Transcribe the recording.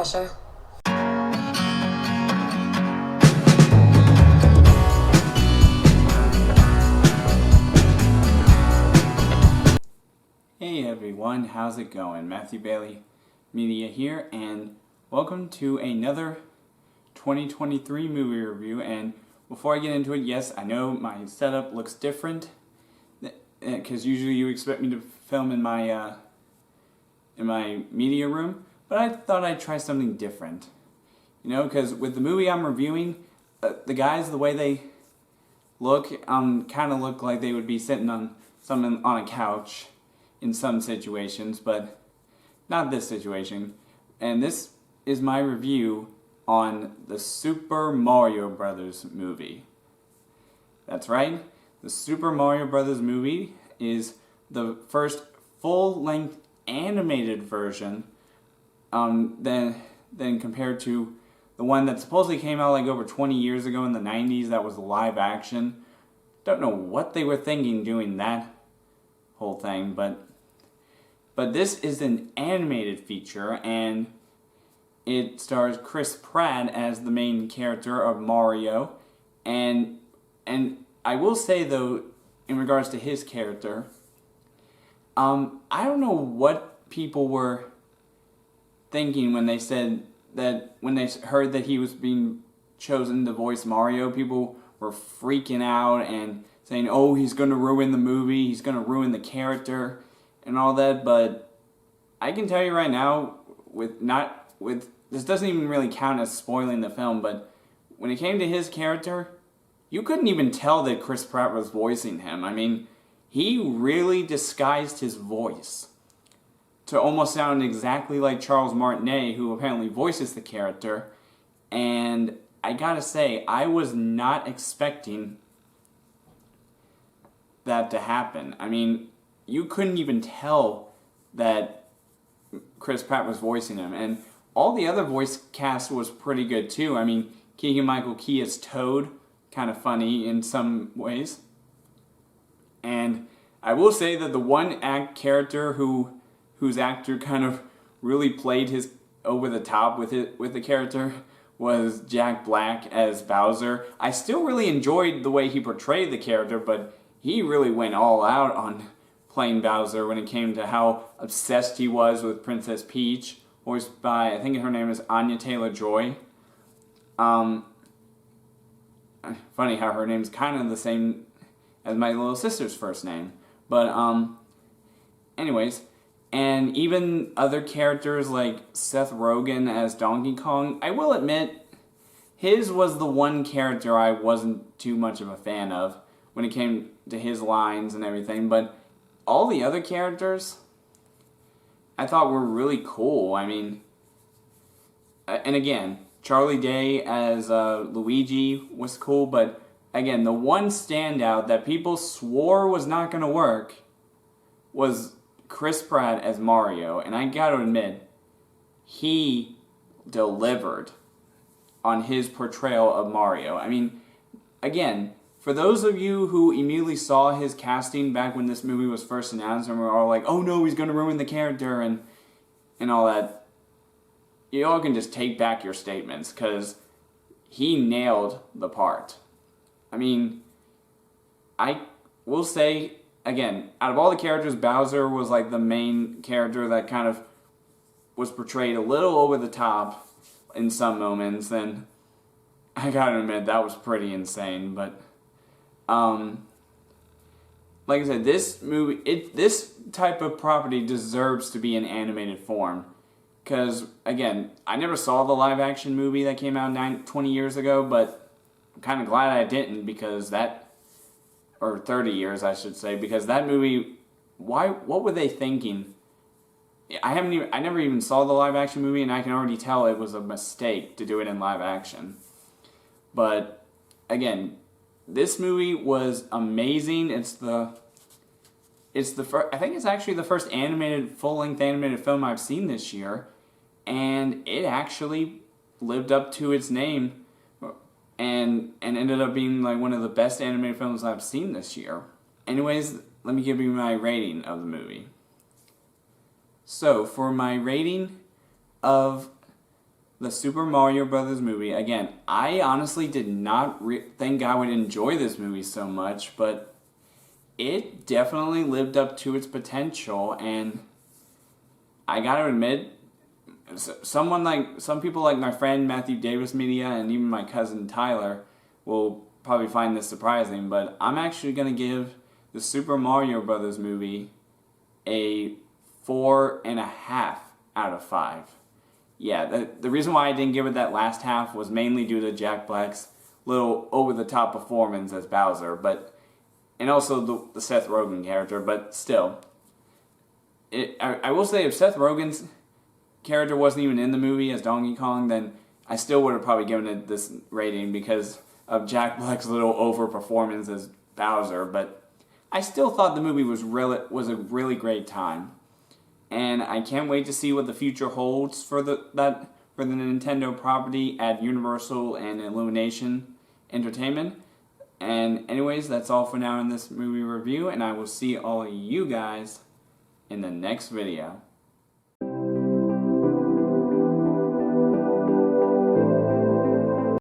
pressure. Hey everyone, how's it going? Matthew Bailey Media here, and welcome to another 2023 movie review. And before I get into it, yes, I know my setup looks different, because usually you expect me to film in my media room, but I thought I'd try something different. You know, because with the movie I'm reviewing, the guys, the way they look, kind of look like they would be sitting on a couch in some situations, but not this situation. And this is my review on the Super Mario Brothers movie. That's right, the Super Mario Brothers movie is the first full-length animated version, then compared to the one that supposedly came out like over 20 years ago in the 90s that was live action. Don't know what they were thinking doing that whole thing, but this is an animated feature, and it stars Chris Pratt as the main character of Mario, and I will say though, in regards to his character, I don't know what people were thinking when they said that, when they heard that he was being chosen to voice Mario. People were freaking out and saying, oh, he's going to ruin the movie, he's going to ruin the character, and all that. But I can tell you right now, this doesn't even really count as spoiling the film, but when it came to his character, you couldn't even tell that Chris Pratt was voicing him. I mean, he really disguised his voice to almost sound exactly like Charles Martinet, who apparently voices the character, and I gotta say, I was not expecting that to happen. I mean, you couldn't even tell that Chris Pratt was voicing him, and all the other voice cast was pretty good too. I mean, Keegan-Michael Key as Toad, kind of funny in some ways, and I will say that the one character whose actor kind of really played his over the top with the character was Jack Black as Bowser. I still really enjoyed the way he portrayed the character, but he really went all out on playing Bowser when it came to how obsessed he was with Princess Peach, voiced by, I think her name is Anya Taylor-Joy. Funny how her name's kind of the same as my little sister's first name. But, anyways, and even other characters like Seth Rogen as Donkey Kong, I will admit, his was the one character I wasn't too much of a fan of when it came to his lines and everything, but all the other characters I thought were really cool. I mean, and again, Charlie Day as Luigi was cool, but again, the one standout that people swore was not going to work was Chris Pratt as Mario, and I gotta admit, he delivered on his portrayal of Mario. I mean, again, for those of you who immediately saw his casting back when this movie was first announced and were all like, oh no, he's gonna ruin the character and all that, you all can just take back your statements, because he nailed the part. I mean, I will say, again, out of all the characters, Bowser was like the main character that kind of was portrayed a little over the top in some moments, and I gotta admit, that was pretty insane. But like I said, this movie, this type of property deserves to be in animated form. Because, again, I never saw the live-action movie that came out 20 years ago, but I'm kind of glad I didn't, because that, or 30 years, I should say, because that movie, what were they thinking? I never even saw the live-action movie, and I can already tell it was a mistake to do it in live-action. But, again, this movie was amazing. I think it's actually the first full-length animated film I've seen this year, and it actually lived up to its name and ended up being like one of the best animated films I've seen this year. Anyways, let me give you my rating of the movie. So, for my rating of the Super Mario Brothers movie. Again, I honestly did not think I would enjoy this movie so much, but it definitely lived up to its potential, and I gotta admit, some people like my friend Matthew Davis Media and even my cousin Tyler will probably find this surprising, but I'm actually gonna give the Super Mario Brothers movie a 4.5 out of 5. Yeah, the reason why I didn't give it that last half was mainly due to Jack Black's little over-the-top performance as Bowser, and also the Seth Rogen character, but still. I will say, if Seth Rogen's character wasn't even in the movie as Donkey Kong, then I still would have probably given it this rating because of Jack Black's little over-performance as Bowser, but I still thought the movie was a really great time. And I can't wait to see what the future holds for the Nintendo property at Universal and Illumination Entertainment. And anyways, that's all for now in this movie review, and I will see all of you guys in the next video.